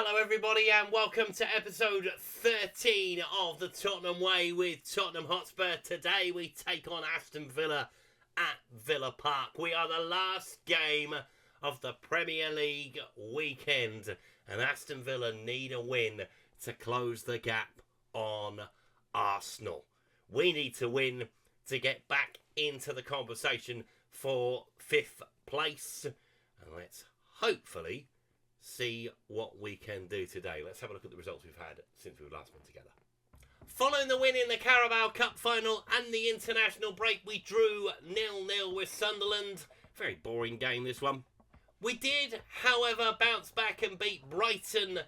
Hello everybody and welcome to episode 13 of the Tottenham Way with Tottenham Hotspur. Today we take on Aston Villa at Villa Park. We are the last game of the Premier League weekend and Aston Villa need a win to close the gap on Arsenal. We need to win to get back into the conversation for 5th place, and let's hopefully see what we can do today. Let's have a look at the results we've had since we were last been together. Following the win in the Carabao Cup final and the international break, we drew 0-0 with Sunderland. Very boring game, this one. We did, however, bounce back and beat Brighton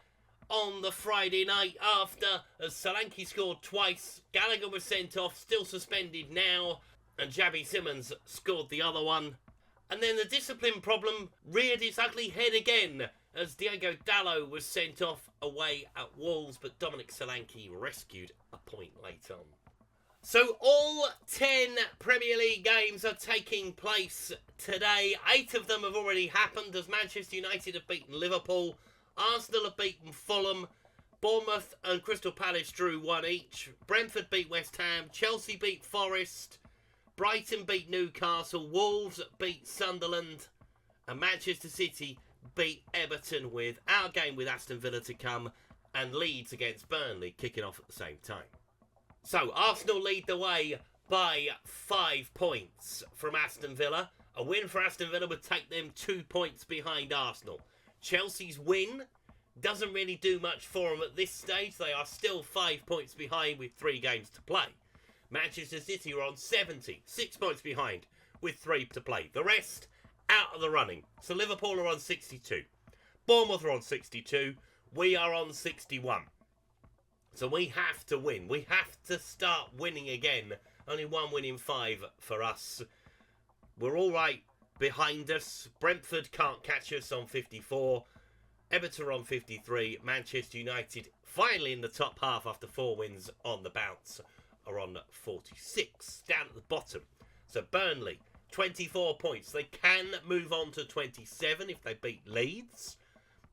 on the Friday night after, as Solanke scored twice. Gallagher was sent off, still suspended now, and Xabi Simons scored the other one. And then the discipline problem reared its ugly head again as Diego Dalot was sent off away at Wolves, but Dominic Solanke rescued a point late on. So all 10 Premier League games are taking place today. 8 of them have already happened as Manchester United have beaten Liverpool, Arsenal have beaten Fulham, Bournemouth and Crystal Palace drew 1 each, Brentford beat West Ham, Chelsea beat Forest, Brighton beat Newcastle, Wolves beat Sunderland, and Manchester City beat Everton, with our game with Aston Villa to come and Leeds against Burnley kicking off at the same time. So Arsenal lead the way by 5 points from Aston Villa. A win for Aston Villa would take them 2 points behind Arsenal. Chelsea's win doesn't really do much for them at this stage. They are still 5 points behind with 3 games to play. Manchester City are on 70, 6 points behind with 3 to play. The rest out of the running. So Liverpool are on 62. Bournemouth are on 62. We are on 61. So we have to win. We have to start winning again. Only 1 win in 5 for us. We're all right behind us. Brentford can't catch us on 54. Everton are on 53. Manchester United finally in the top half after 4 wins on the bounce are on 46. Down at the bottom. So Burnley, 24 points. They can move on to 27 if they beat Leeds.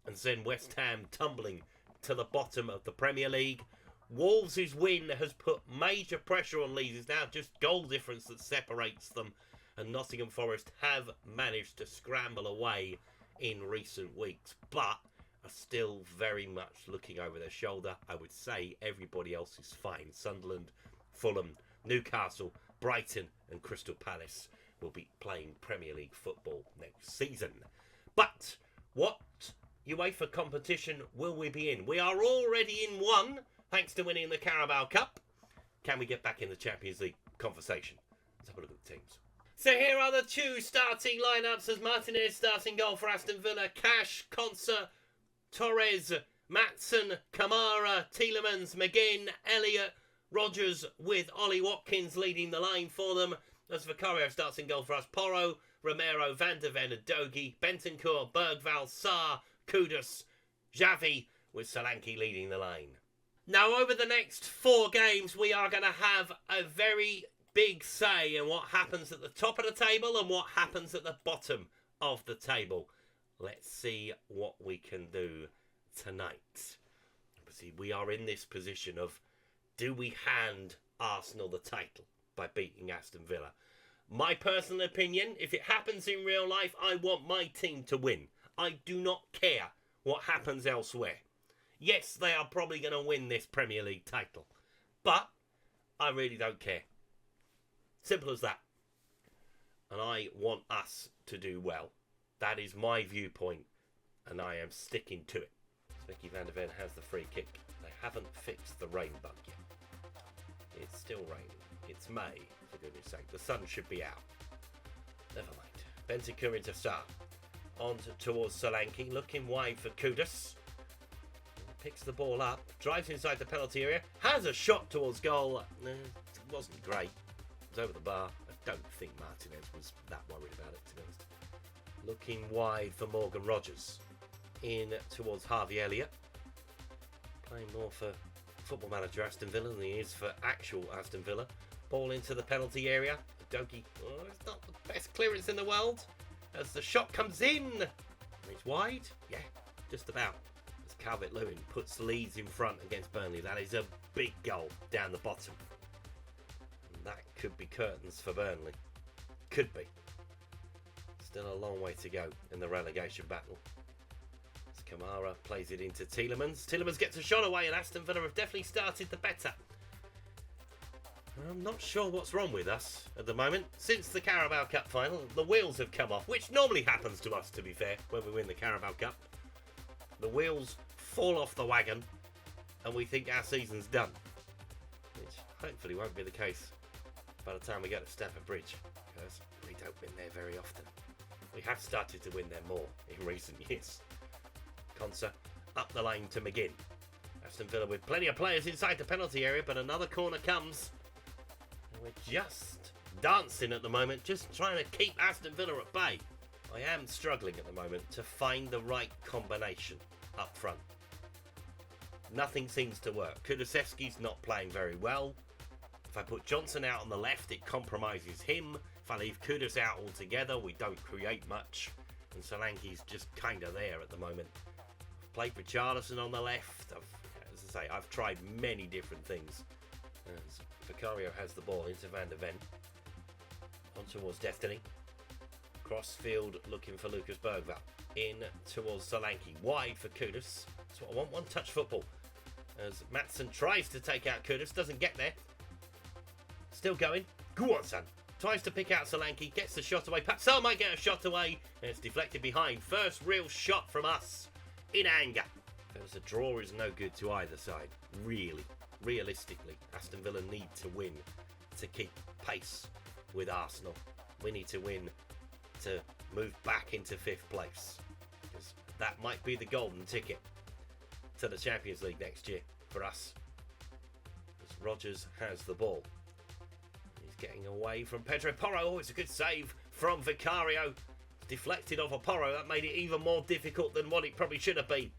And send West Ham tumbling to the bottom of the Premier League. Wolves' whose win has put major pressure on Leeds. It's now just goal difference that separates them. And Nottingham Forest have managed to scramble away in recent weeks. But are still very much looking over their shoulder. I would say everybody else is fine. Sunderland, Fulham, Newcastle, Brighton and Crystal Palace will be playing Premier League football next season. But what UEFA competition will we be in? We are already in 1, thanks to winning the Carabao Cup. Can we get back in the Champions League conversation? Let's have a look at the teams. So here are the 2 starting lineups as Martinez starting goal for Aston Villa. Cash, Konsa, Torres, Maatsen, Kamara, Tielemans, McGinn, Elliott, Rodgers with Ollie Watkins leading the line for them. As Vicario starts in goal for us, Porro, Romero, Van der Ven, Dogi, Bentancur, Bergval, Sarr, Kudus, Xavi with Solanke leading the line. Now over the next 4 games we are going to have a very big say in what happens at the top of the table and what happens at the bottom of the table. Let's see what we can do tonight. Obviously we are in this position of, do we hand Arsenal the title by beating Aston Villa? My personal opinion, if it happens in real life, I want my team to win. I do not care what happens elsewhere. Yes, they are probably going to win this Premier League title, but I really don't care. Simple as that. And I want us to do well. That is my viewpoint, and I am sticking to it. Mickey Van der Ven has the free kick. They haven't fixed the rain bug yet. It's still raining. It's May, for goodness sake. The sun should be out. Never mind. Bentancur into Sarr. On towards Solanke. Looking wide for Kudus. Picks the ball up. Drives inside the penalty area. Has a shot towards goal. It wasn't great. It was over the bar. I don't think Martinez was that worried about it, to be honest. Looking wide for Morgan Rodgers. In towards Harvey Elliott. Playing more for Football Manager Aston Villa than he is for actual Aston Villa. Ball into the penalty area. Dogi, it's not the best clearance in the world. As the shot comes in. And it's wide. Yeah, just about. As Calvert-Lewin puts Leeds in front against Burnley. That is a big goal down the bottom. And that could be curtains for Burnley. Could be. Still a long way to go in the relegation battle. As Kamara plays it into Tielemans. Tielemans gets a shot away, and Aston Villa have definitely started the better. I'm not sure what's wrong with us at the moment. Since the Carabao Cup final, the wheels have come off, which normally happens to us, to be fair, when we win the Carabao Cup. The wheels fall off the wagon, and we think our season's done. Which hopefully won't be the case by the time we get to Stamford Bridge, because we don't win there very often. We have started to win there more in recent years. Conser up the lane to McGinn. Aston Villa with plenty of players inside the penalty area, but another corner comes. And we're just dancing at the moment, just trying to keep Aston Villa at bay. I am struggling at the moment to find the right combination up front. Nothing seems to work. Kulusevski's not playing very well. If I put Johnson out on the left, it compromises him. If I leave Kudus out altogether, we don't create much. And Solanke's just kind of there at the moment. I've played Richarlison on the left. As I say, I've tried many different things. As Vicario has the ball into Van der Ven. On towards Destiny. Crossfield looking for Lucas Bergvall. In towards Solanke. Wide for Kudus. That's what I want. One-touch football. As Maatsen tries to take out Kudus. Doesn't get there. Still going. Go on, son. Tries to pick out Solanke. Gets the shot away. Paxal might get a shot away. And it's deflected behind. First real shot from us. In anger. Because a draw is no good to either side. Really. Realistically. Aston Villa need to win to keep pace with Arsenal. We need to win to move back into 5th place, because that might be the golden ticket to the Champions League next year for us. As Rodgers has the ball, he's getting away from Pedro Porro. Oh, it's a good save from Vicario. Deflected off of Porro. That made it even more difficult than what it probably should have been.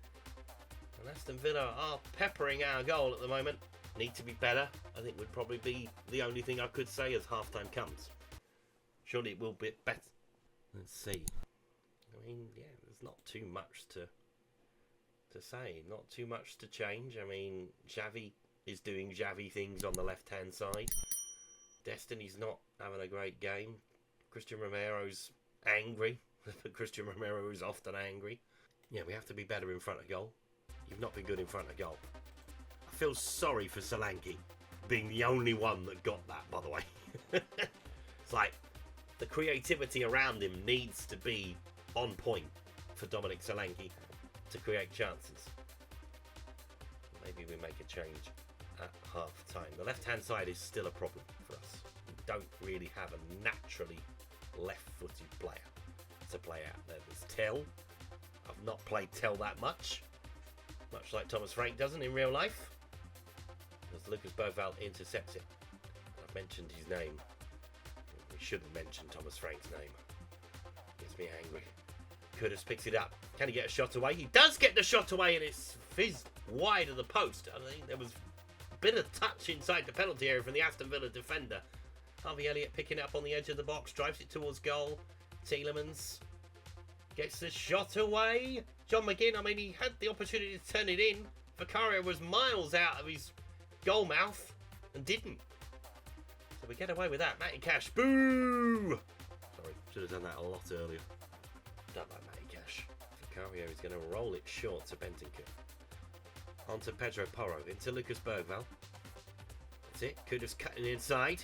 And Aston Villa are peppering our goal at the moment. Need to be better, I think, would probably be the only thing I could say as half-time comes. Surely it will be better. Let's see. I mean, yeah, there's not too much to say. Not too much to change. I mean, Xavi is doing Xavi things on the left-hand side. Destiny's not having a great game. Christian Romero's angry. Christian Romero is often angry. Yeah, we have to be better in front of goal. You've not been good in front of goal. I feel sorry for Solanke being the only one that got that, by the way. It's like, the creativity around him needs to be on point for Dominic Solanke to create chances. Maybe we make a change at half time. The left-hand side is still a problem for us. We don't really have a naturally left-footed player to play out there. There's Tell. I've not played Tell that much like Thomas Frank doesn't in real life. As Lucas Bergvall intercepts it. I've mentioned his name. We shouldn't mention Thomas Frank's name. Gets me angry. Kudus picks it up. Can he get a shot away? He does get the shot away, and it's fizzed wide of the post. I think there was a bit of touch inside the penalty area from the Aston Villa defender. Harvey Elliott picking it up on the edge of the box, drives it towards goal. Tielemans gets the shot away. John McGinn, I mean, he had the opportunity to turn it in. Vicario was miles out of his goal mouth and didn't. So we get away with that. Matty Cash, boo! Sorry, should have done that a lot earlier. Don't like Matty Cash. Vicario is going to roll it short to Bentancur. On to Pedro Porro, into Lucas Bergvall. That's it, Kudus cutting inside.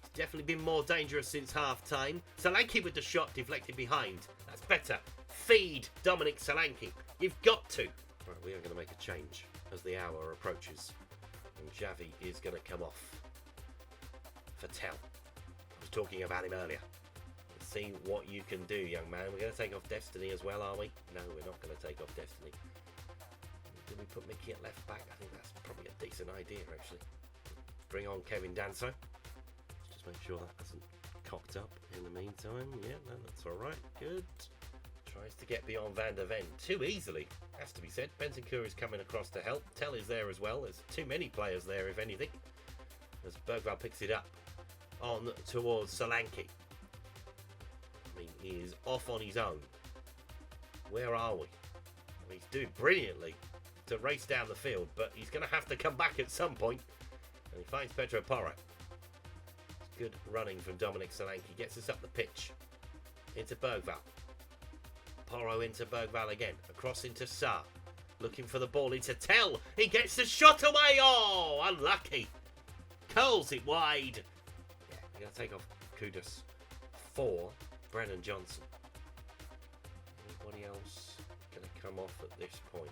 He's definitely been more dangerous since half-time. Solanke with the shot deflected behind. That's better. Feed Dominic Solanke. You've got to. Right, we are going to make a change as the hour approaches. And Xavi is going to come off for Tell. I was talking about him earlier. Let's see what you can do, young man. We're going to take off Destiny as well, are we? No, we're not going to take off Destiny. Did we put Mickey at left back? I think that's probably a decent idea, actually. Bring on Kevin Danso. Let's just make sure that hasn't cocked up in the meantime. Yeah, no, that's all right. Good. Tries to get beyond Van der Ven too easily, has to be said. Bentancur is coming across to help. Tell is there as well. There's too many players there, if anything. As Bergvall picks it up on towards Solanke. I mean, he is off on his own. Where are we? I mean, he's doing brilliantly to race down the field, but he's going to have to come back at some point. And he finds Pedro Porro. It's good running from Dominic Solanke. Gets us up the pitch. Into Bergvall. Porro into Bergvall again. Across into Sarr. Looking for the ball into Tell. He gets the shot away. Oh, unlucky. Curls it wide. Yeah, we're going to take off Kudus for Brennan Johnson. Anybody else going to come off at this point?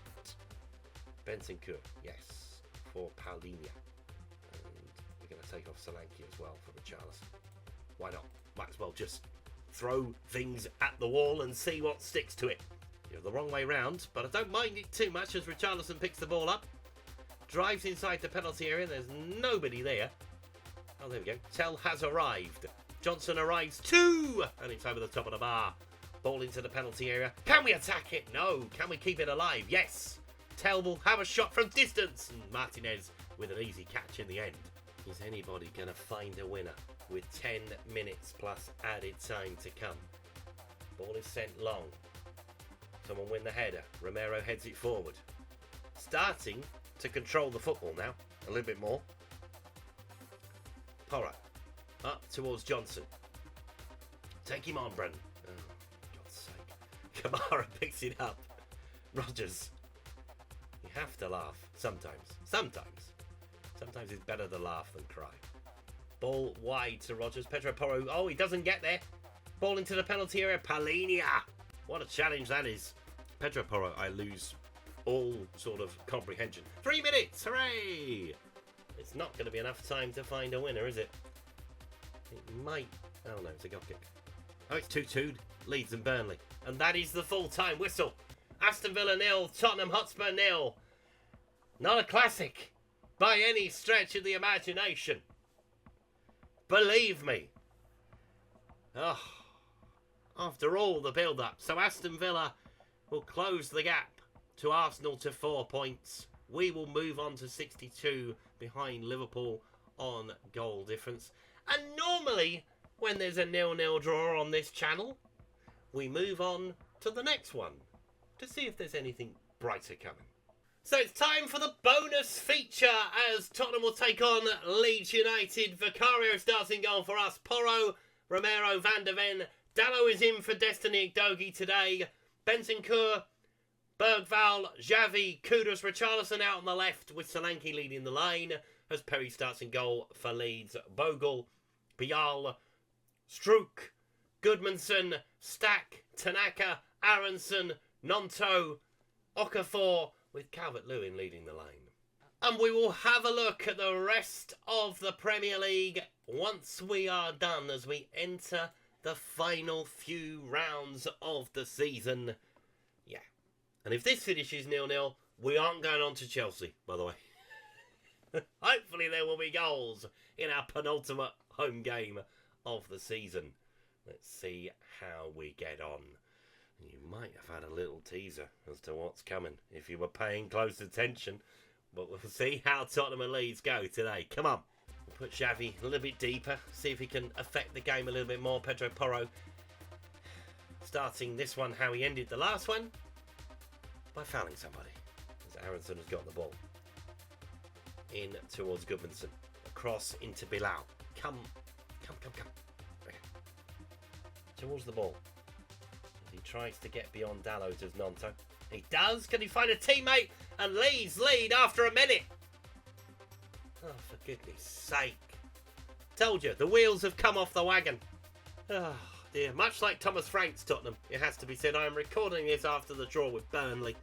Bentancur, yes, for Paulinho. And we're going to take off Solanke as well for Richarlison. Why not? Might as well just throw things at the wall and see what sticks to it. You're the wrong way round, but I don't mind it too much as Richarlison picks the ball up. Drives inside the penalty area. There's nobody there. Oh, there we go. Tell has arrived. Johnson arrives too, and it's over the top of the bar. Ball into the penalty area. Can we attack it? No. Can we keep it alive? Yes. Tell will have a shot from distance, and Martinez with an easy catch in the end. Is anybody going to find a winner with 10 minutes plus added time to come? Ball is sent long. Someone win the header. Romero heads it forward. Starting to control the football now a little bit more. Porro up towards Johnson. Take him on, Brennan. Oh, God's sake. Kamara picks it up. Rodgers. You have to laugh sometimes. Sometimes it's better to laugh than cry. Ball wide to Rodgers. Pedro Porro. Oh, he doesn't get there. Ball into the penalty area. Paulinho. What a challenge that is. Pedro Porro, I lose all sort of comprehension. 3 minutes. Hooray! It's not going to be enough time to find a winner, is it? It might. Oh no, it's a goal kick. Oh, it's 2-2. Leeds and Burnley. And that is the full-time whistle. Aston Villa 0, Tottenham Hotspur 0. Not a classic by any stretch of the imagination. Believe me. Oh, after all the build-up. So Aston Villa will close the gap to Arsenal to 4 points. We will move on to 62 behind Liverpool on goal difference. And normally, when there's a 0-0 draw on this channel, we move on to the next one to see if there's anything brighter coming. So it's time for the bonus feature as Tottenham will take on Leeds United. Vicario starts in goal for us. Porro, Romero, Van der Ven. Dallo is in for Destiny Dogi today. Bentancur, Bergvall, Xavi, Kudus, Richarlison out on the left with Solanke leading the line as Perry starts in goal for Leeds. Bogle, Bial, Struijk, Goodmanson, Stack, Tanaka, Aronson, Nonto, Okafor with Calvert-Lewin leading the line. And we will have a look at the rest of the Premier League once we are done as we enter the final few rounds of the season. Yeah. And if this finishes 0-0, we aren't going on to Chelsea, by the way. Hopefully there will be goals in our penultimate home game of the season. Let's see how we get on. You might have had a little teaser as to what's coming if you were paying close attention. But we'll see how Tottenham and Leeds go today. Come on. We'll put Xavi a little bit deeper. See if he can affect the game a little bit more. Pedro Porro starting this one how he ended the last one. By fouling somebody. As Aronson has got the ball. In towards Goodmanson. Across into Bilal. Come. Okay. Towards the ball. He tries to get beyond Dallo, does Nonto. He does. Can he find a teammate? And Leeds lead after a minute. Oh, for goodness sake. Told you, the wheels have come off the wagon. Oh, dear. Much like Thomas Frank's Tottenham, it has to be said. I am recording this after the draw with Burnley.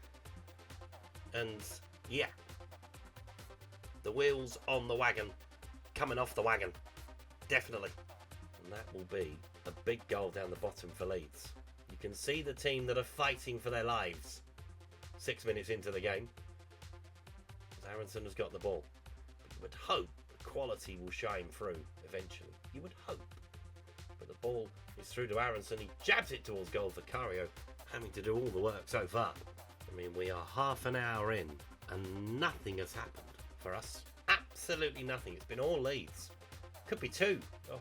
And, yeah. The wheels on the wagon. Coming off the wagon. Definitely. And that will be a big goal down the bottom for Leeds. You can see the team that are fighting for their lives. 6 minutes into the game. As Aronson has got the ball. But you would hope the quality will shine through eventually. You would hope. But the ball is through to Aronson. He jabs it towards goal for Vicario, having to do all the work so far. I mean, we are half an hour in and nothing has happened for us. Absolutely nothing. It's been all Leeds. Could be two. Oh.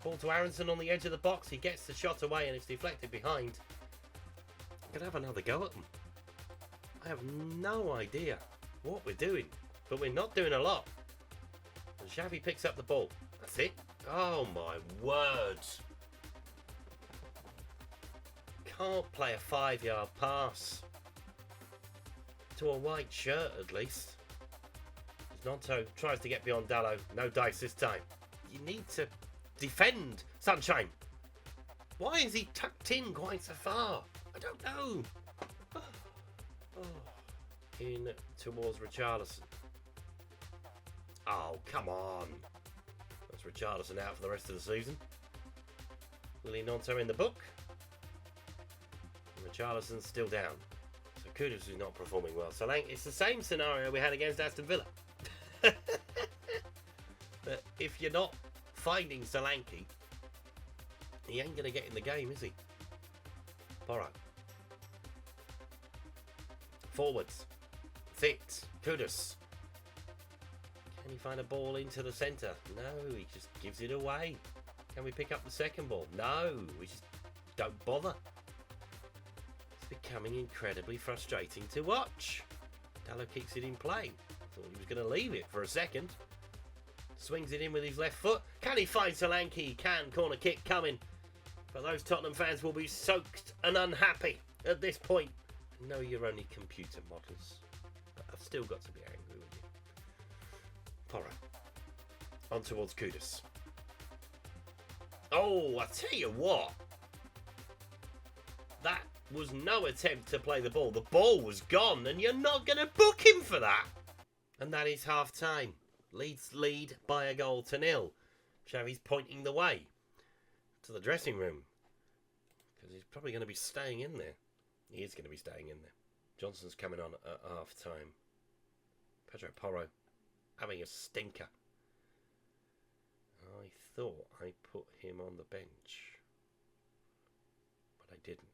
Ball to Aronson on the edge of the box. He gets the shot away and it's deflected behind. Could have another go at them. I have no idea what we're doing, but we're not doing a lot. And Xavi picks up the ball. That's it. Oh my word. Can't play a 5-yard pass. To a white shirt at least. Nonto tries to get beyond Dallo. No dice this time. You need to defend, Sunshine. Why is he tucked in quite so far? I don't know. In towards Richarlison. Oh, come on. That's Richarlison out for the rest of the season. Willie Nonto in the book. And Richarlison's still down. So Kudus is not performing well. So it's the same scenario we had against Aston Villa. But if you're not finding Solanke, he ain't going to get in the game, is he? Porro. Forwards. Fit. Kudus. Can he find a ball into the centre? No, he just gives it away. Can we pick up the second ball? No, we just don't bother. It's becoming incredibly frustrating to watch. Dallo keeps it in play. Thought he was going to leave it for a second. Swings it in with his left foot. Can he find Solanke? He can. Corner kick coming. But those Tottenham fans will be soaked and unhappy at this point. I know you're only computer models, but I've still got to be angry with you. Porro. On towards Kudus. Oh, I tell you what. That was no attempt to play the ball. The ball was gone, and you're not going to book him for that. And that is half time. Leeds lead by a goal to 0. Xavi's pointing the way to the dressing room because he's probably going to be staying in there. He is going to be staying in there. Johnson's coming on at half time. Pedro Porro having a stinker. I thought I put him on the bench, but I didn't.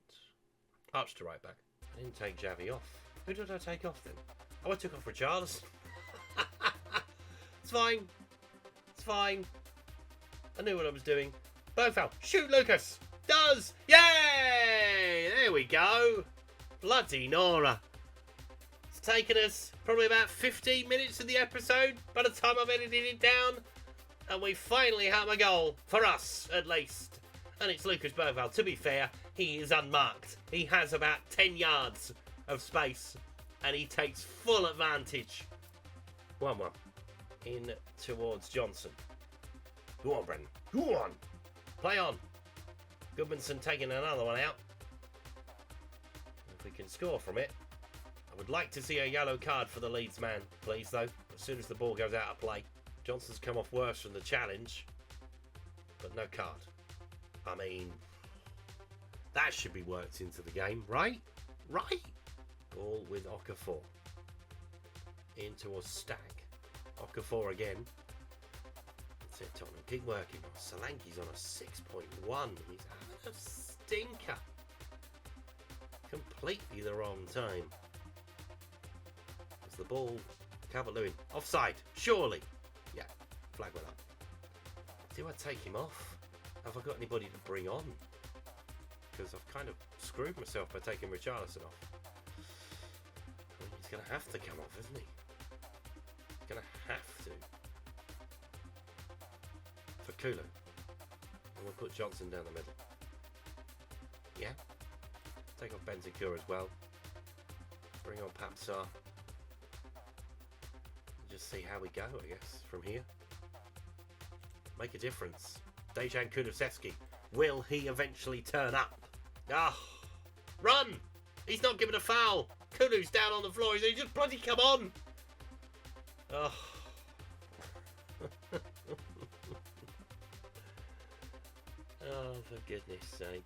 Arch to right back. I didn't take Xavi off. Who did I take off then? Oh, I took off Richarlison. It's fine. It's fine. I knew what I was doing. Bofal. Shoot, Lucas. Does. Yay! There we go. Bloody Nora. It's taken us probably about 15 minutes of the episode by the time I've edited it down. And we finally have a goal. For us, at least. And it's Lucas Bofal. To be fair, he is unmarked. He has about 10 yards of space. And he takes full advantage. 1-1. In towards Johnson. Go on, Brendan. Go on. Play on. Goodmanson taking another one out. If we can score from it. I would like to see a yellow card for the Leeds man, please, though. As soon as the ball goes out of play. Johnson's come off worse from the challenge. But no card. I mean, that should be worked into the game, right? Right? Ball with Okafor. In towards Stag. Okafor again. That's it, Tottenham. Keep working. Solanke's on a 6.1. He's having a stinker. Completely the wrong time. As the ball. Calvert-Lewin. Offside. Surely. Yeah. Flag went up. Do I take him off? Have I got anybody to bring on? Because I've kind of screwed myself by taking Richarlison off. I mean, he's going to have to come off, isn't he? Gonna have to. For Kulu. And we'll put Johnson down the middle. Yeah. Take off Bentancur as well. Bring on Papsar. Just see how we go, I guess, from here. Make a difference. Dejan Kulusevski. Will he eventually turn up? Ah! Run! He's not given a foul. Kulu's down on the floor. He's just bloody come on. Oh. Oh, for goodness sake.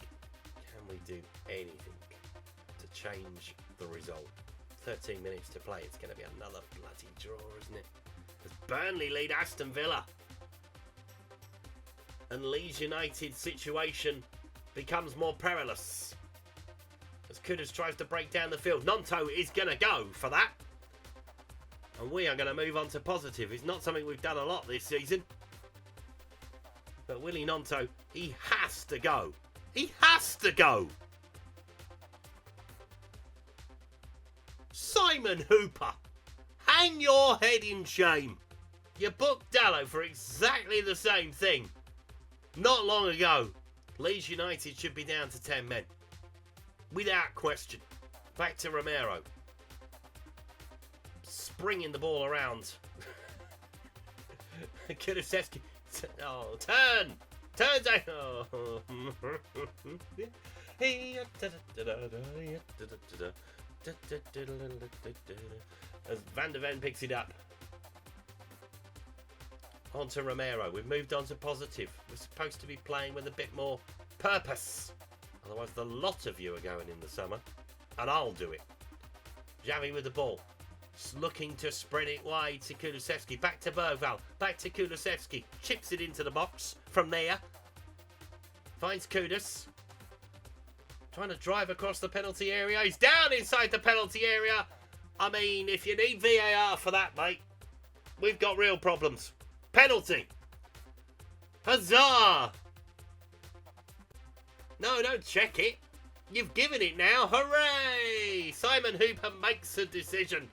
Can we do anything to change the result? 13 minutes to play. It's going to be another bloody draw, isn't it? As Burnley lead Aston Villa. And Leeds United's situation becomes more perilous. As Kudus tries to break down the field. Nonto is going to go for that. And we are going to move on to positive. It's not something we've done a lot this season. But Willie Nonto, he has to go. He has to go. So Simon Hooper, hang your head in shame. You booked Dallo for exactly the same thing. Not long ago, Leeds United should be down to 10 men. Without question. Back to Romero. Springing the ball around. Kulusevski. Oh, turn! Turns out. Oh. As Van der Ven picks it up. On to Romero. We've moved on to positive. We're supposed to be playing with a bit more purpose. Otherwise, the lot of you are going in the summer. And I'll do it. Xavi with the ball. Looking to spread it wide to Kulusevski. Back to Bergvall. Back to Kulusevski. Chips it into the box. From there. Finds Kudus. Trying to drive across the penalty area. He's down inside the penalty area. I mean, if you need VAR for that, mate, we've got real problems. Penalty. Huzzah! No, don't check it. You've given it now. Hooray! Simon Hooper makes a decision.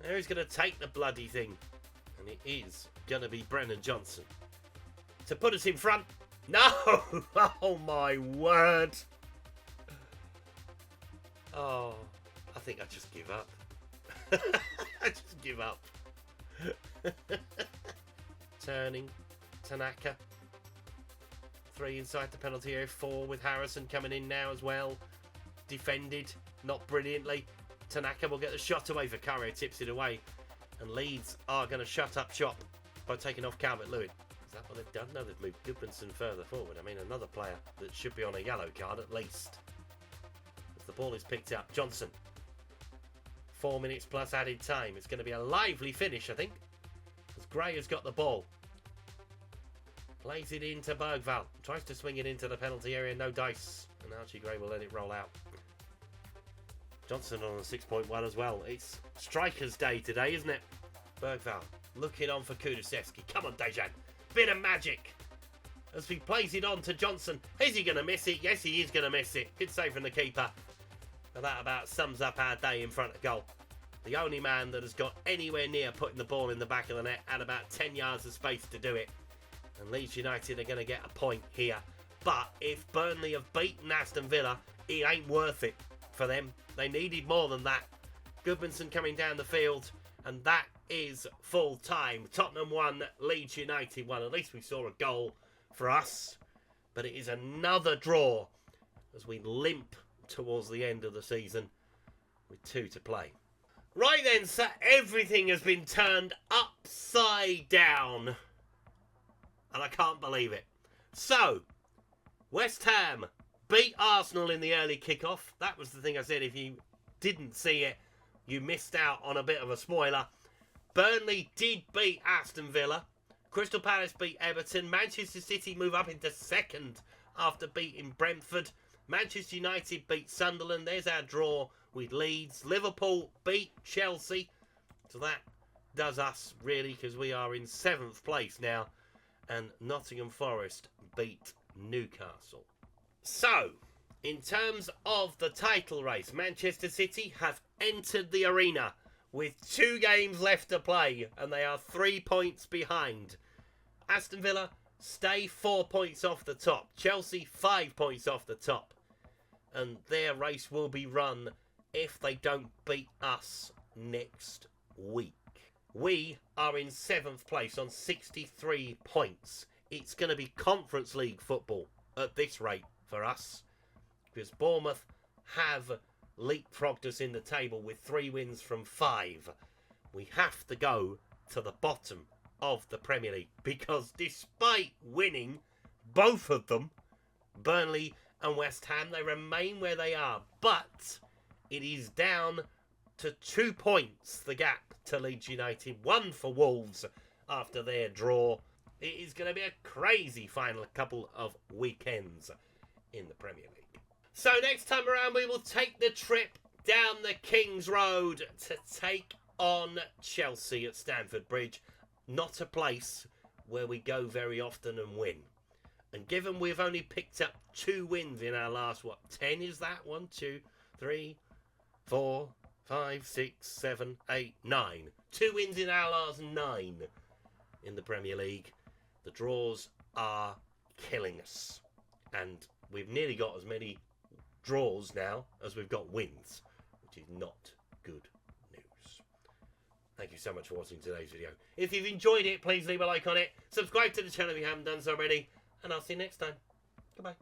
Who's going to take the bloody thing? And it is going to be Brennan Johnson. To put us in front. No! Oh, my word. Oh, I think I just give up. I just give up. Turning. Tanaka. 3 inside the penalty area. 4 with Harrison coming in now as well. Defended. Not brilliantly. Tanaka will get the shot away for Carrier. Tips it away. And Leeds are going to shut up shop by taking off Calvert-Lewin. Is that what they've done? No, they've moved Goodmanson further forward. I mean, another player that should be on a yellow card at least. As the ball is picked up. Johnson. 4 minutes plus added time. It's going to be a lively finish, I think. As Gray has got the ball. Plays it into Bergvall. Tries to swing it into the penalty area. No dice. And Archie Gray will let it roll out. Johnson on a 6.1 as well. It's Striker's Day today, isn't it? Bergvall looking on for Kulusevski. Come on, Dejan. Bit of magic. As he plays it on to Johnson. Is he going to miss it? Yes, he is going to miss it. Good save from the keeper. And that about sums up our day in front of goal. The only man that has got anywhere near putting the ball in the back of the net had about 10 yards of space to do it. And Leeds United are going to get a point here. But if Burnley have beaten Aston Villa, it ain't worth it for them. They needed more than that. Goodmanson coming down the field. And that is full time. Tottenham 1, Leeds United 1. At least we saw a goal for us. But it is another draw as we limp towards the end of the season with 2 to play. Right then, sir, everything has been turned upside down. And I can't believe it. So, West Ham beat Arsenal in the early kickoff. That was the thing I said. If you didn't see it, you missed out on a bit of a spoiler. Burnley did beat Aston Villa. Crystal Palace beat Everton. Manchester City move up into second after beating Brentford. Manchester United beat Sunderland. There's our draw with Leeds. Liverpool beat Chelsea. So that does us, really, because we are in 7th place now. And Nottingham Forest beat Newcastle. So, in terms of the title race, Manchester City have entered the arena with 2 games left to play, and they are 3 points behind. Aston Villa stay 4 points off the top. Chelsea 5 points off the top. And their race will be run if they don't beat us next week. We are in 7th place on 63 points. It's going to be Conference League football at this rate for us. Because Bournemouth have leapfrogged us in the table with 3 wins from 5. We have to go to the bottom of the Premier League. Because despite winning both of them, Burnley and West Ham, they remain where they are. But it is down to 2 points, the gap to Leeds United. 1 for Wolves after their draw. It is going to be a crazy final couple of weekends in the Premier League. So next time around we will take the trip down the King's Road to take on Chelsea at Stamford Bridge. Not a place where we go very often and win. And given we've only picked up 2 wins in our last, 10 is that? 1, 2, 3, 4, 5, 6, 7, 8, 9. 2 wins in our last 9 in the Premier League. The draws are killing us. And we've nearly got as many draws now as we've got wins, which is not good news. Thank you so much for watching today's video. If you've enjoyed it, please leave a like on it. Subscribe to the channel if you haven't done so already. And I'll see you next time. Goodbye.